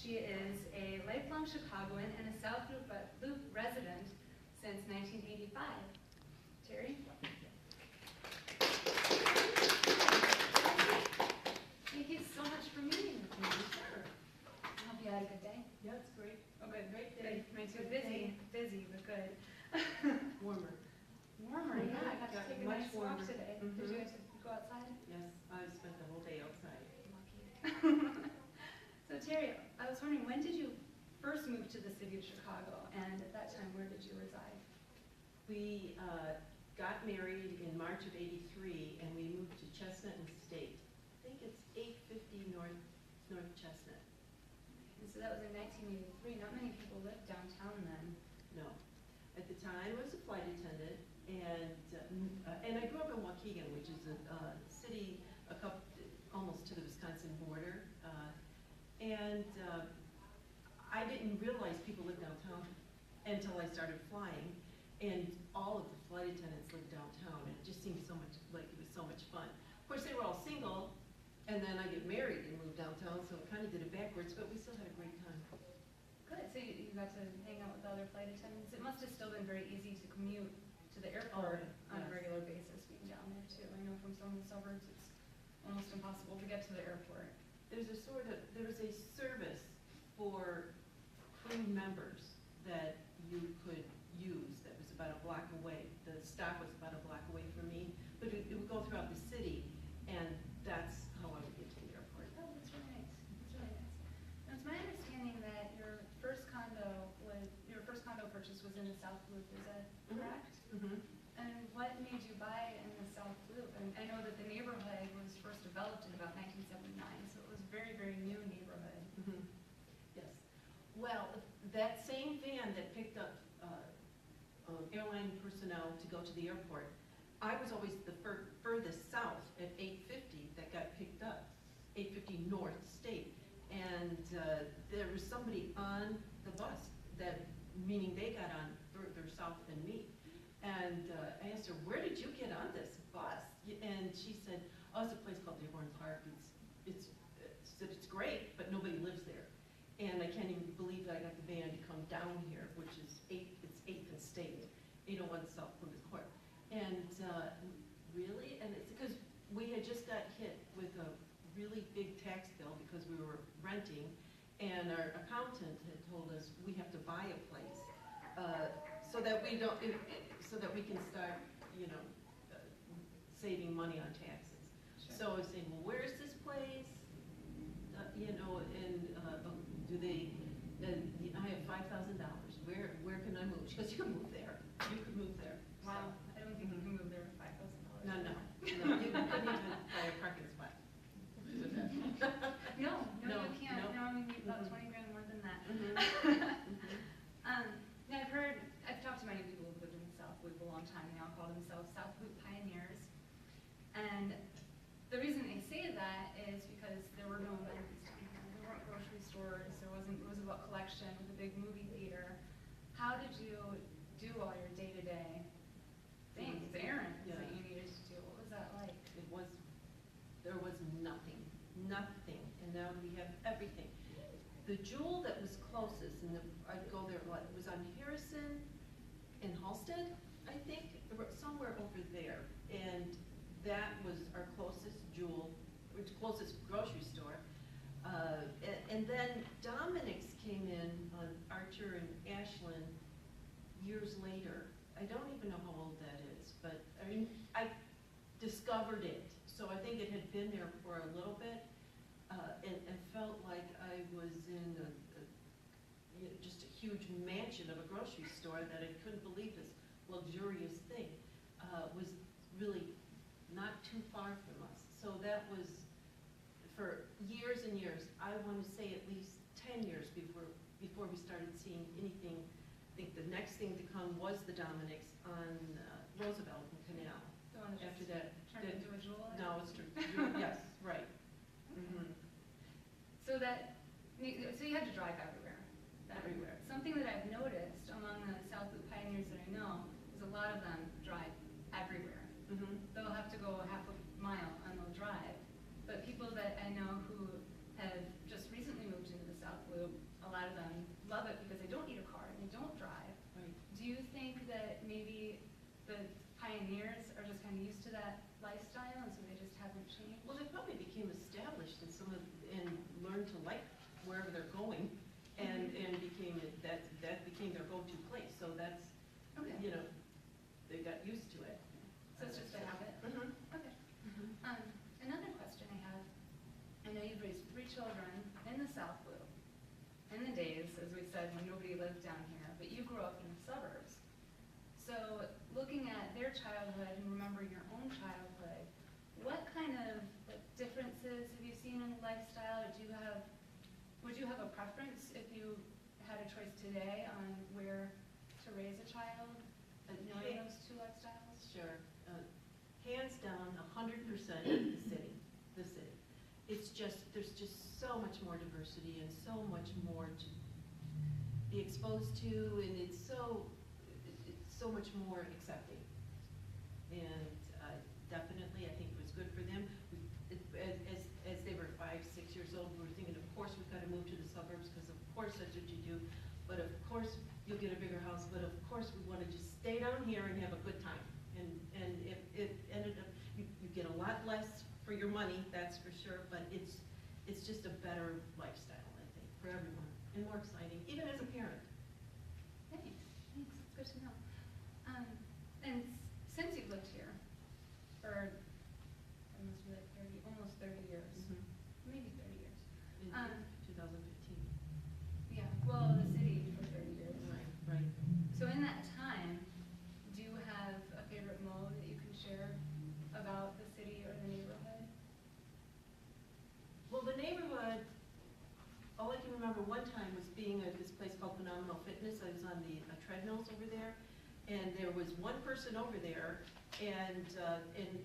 She is a lifelong Chicagoan and a South Loop resident since 1985. Terri? Thank you so much for meeting with me. Sure. I hope you had a good day. Yeah, it's great. Oh, good. Great day. Mine too. Busy, but good. Warmer. Warmer, yeah. I got to take a nice walk today. Mm-hmm. Did you guys go outside? Yes, I spent the whole day outside. Lucky. So Terri, I was wondering, when did you first move to the city of Chicago, and at that time, where did you reside? We got married in March of '83, and we moved to Chestnut and State. I think it's 850 North Chestnut. And so that was in 1983. Not many people lived downtown then. No. At the time, I was a flight attendant, and I grew up in Waukegan, which is a city almost to the Wisconsin border. I didn't realize people lived downtown until I started flying, and all of the flight attendants lived downtown. And it just seemed so much like it was so much fun. Of course, they were all single, and then I get married and moved downtown, so it kind of did it backwards, but we still had a great time. Good. So you got to hang out with the other flight attendants. It must have still been very easy to commute to the airport on a regular basis being down there too. I know from some of the suburbs it's almost impossible to get to the airport. There was a service for crew members that you could use that was about a block away. The stop was about a block away from me, but it would go throughout the city, and that's how I would get to the airport. Oh, that's really nice. That's really nice. Now, it's my understanding that your first condo purchase was in the South Loop. Is that correct? Mm-hmm. And what made you buy in the South Loop? And I know that the neighborhood was first developed in about 1979, so it was a very, very new neighborhood. Mm-hmm. Yes. Well, that same van that picked up airline personnel to go to the airport, I was always the furthest south at 850 that got picked up, 850 North State. And there was somebody on the bus, meaning they got on further south than me. And I asked her, where did you get on this bus? And she said, oh, it's a place called Dearborn Park. It's great, but nobody lives there. And I can't even believe that I got the van to come down here, which is 8th and State, 801 South Plymouth Court. And really, and it's because we had just got hit with a really big tax bill because we were renting, and our accountant had told us we have to buy a place so that we don't, so that we can start, saving money on taxes. Sure. So I was saying, well, where is this place? Do they? I have $5,000. Where can I move? She goes, you can move there. You can move there. Wow. So, I don't think you can move there with $5,000. No. You couldn't even buy a parking spot. No, you can't. No. No, I mean, about 20 grand more than that. Now I've talked to many people who've lived in the South Loop a long time. They all call themselves South Loop pioneers. And the reason they say that is because there were no amenities down here. There weren't grocery stores. It was about collection with a big movie theater. How did you do all your day-to-day things, errands that you needed to do? What was that like? There was nothing, and now we have everything. The jewel that was closest, and I'd go there, it was on Harrison and Halsted, I think, somewhere over there, and that was our closest jewel, which closest grocery store. And then Dominic's came in on Archer and Ashland years later. I don't even know how old that is, but I mean, I discovered it. So I think it had been there for a little bit, and felt like I was in just a huge mansion of a grocery store that I couldn't believe this luxurious thing was really not too far from us. So that was for years and years. I want to say at least 10 years before we started seeing anything. I think the next thing to come was the Dominick's on Roosevelt and Canal. The one that after that turned into a jewel? No, it's true. Yes, right. Mm-hmm. So you had to drive everywhere. Everywhere. Something that I've noticed among the South Loop pioneers that I know is a lot of them drive everywhere. Mm-hmm. They'll have to go a half a mile and they'll drive. But people that I know who have just recently moved into the South Loop children in the South Loop, in the days, as we said, when nobody lived down here, but you grew up in the suburbs. So looking at their childhood and remembering your own childhood, what kind of differences have you seen in lifestyle? Would you have a preference if you had a choice today on where to raise a child, knowing those two lifestyles? Sure. Hands down, 100% the city. It's just, there's just so much more diversity and so much more to be exposed to, and it's so much more accepting. And definitely, I think it was good for them. As they were 5, 6 years old, we were thinking, of course, we've got to move to the suburbs, because of course that's what you do. But of course, you'll get a bigger house, but of course, we want to just stay down here and have a good time. And it ended up, you get a lot less for your money, that's for sure, but it's just a better lifestyle, I think, for everyone, and more exciting, even as a parent. Thanks, it's good to know. And since you've lived here for, it must be like almost 30 years, maybe 30 years. In 2015. Yeah, well, the city for 30 years. Right. So in that time, do you have a favorite mode that you can share about the city or the neighborhood? Well, the neighborhood, all I can remember one time was being at this place called Phenomenal Fitness. I was on the treadmills over there, and there was one person over there, and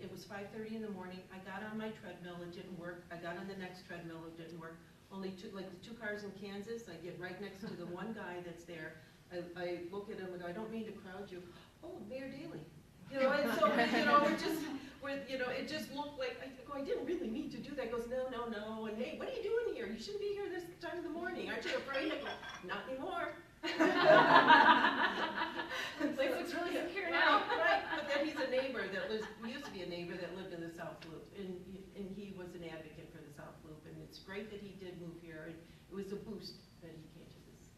it was 5:30 in the morning. I got on my treadmill, it didn't work. I got on the next treadmill, it didn't work. Only like the 2 cars in Kansas, I get right next to the one guy that's there. I look at him and go, I don't mean to crowd you. Oh, Mayor Daley. And so, it just looked like, I go, I didn't really mean to do that. He goes, no, and hey, what are you doing here? You shouldn't be here this time of the morning. Aren't you afraid? I go, not anymore. This place looks really secure now. Right, but then he's a neighbor that used to be a neighbor that lived in the South Loop, and he was an advocate for the South Loop, and it's great that he did move here, and it was a boost that he came to this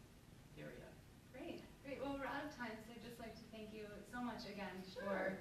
area. Great. Well, we're out of time, so I'd just like to thank you so much again Sure.